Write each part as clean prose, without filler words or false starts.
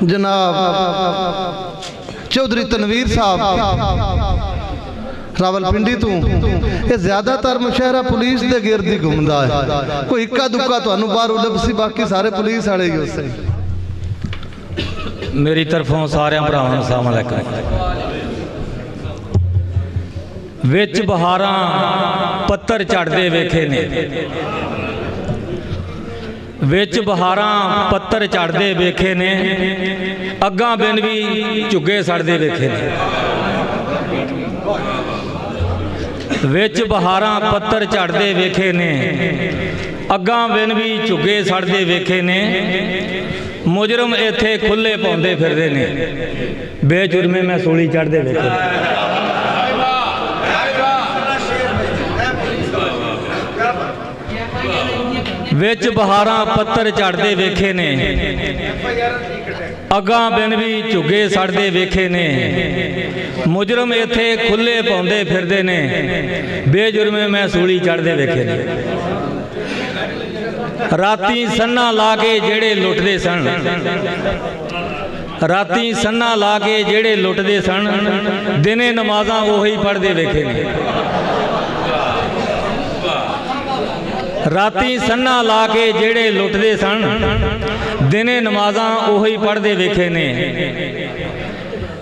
जनाब चौधरी तनवीर साहब रावलपिंडी तो ये ज़्यादातर मुशहरा पुलिस के गिरद ही घूमता है। कोई इक्का दुक्का तुहानू बाहर लभसी, बाकी सारे पुलिस वाले ही उसे। मेरी तरफों सारे भरावां नूं अस्सलाम अलैकुम। विच बहारां पत्तर झड़दे वेखे ने, विच बहारां पत्तर झड़दे वेखे ने, अग्गां बिन भी झुग्गे सड़दे वेखे ने। विच बहारां पत्तर झड़दे वेखे ने, अग्गां बिन भी झुग्गे सड़दे वेखे ने। मुजरम इत्थे खुले पाउंदे फिरदे ने, बेजुर्मे मैं सूली चढ़दे वेखे। विच बहारां पत्तर झड़दे वेखे ने, अग्गां बिन भी झुग्गे सड़दे वेखे ने। मुजरम इत्थे खुले पाउंदे फिरदे ने, बेजुर्मे मैं सूली चढ़दे वेखे ने। राती सन्ना ला के जेड़े लुटदे सन, राती सन्ना ला के जेड़े लुटदे सन, दिने नमाज़ां ओही पढ़दे वेखे ने। राती सन्ना ला के जेड़े लुटदे सन, दिने नमाज़ां ओही पढ़दे वेखे ने।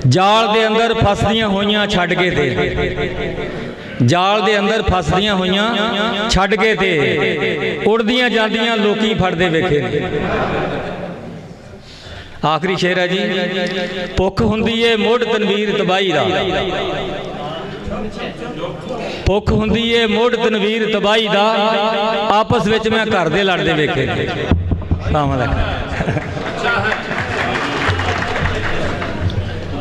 जाल दे अंदर फसदियां होइयां छड्ड के ते, जाल दे अंदर फसदियां होइयां छड्ड के ते, उड़दियां जांदियां लोकी फड़दे वेखे ने। आखिरी शेर है जी, भुख हुंदी है मुढ़ तनवीर तबाही दा, भुख हुंदी है मुढ़ तनवीर तबाही दा, आपस विच मैं घर दे लड़दे वेखे ने। अस्सलाम वालेकुम।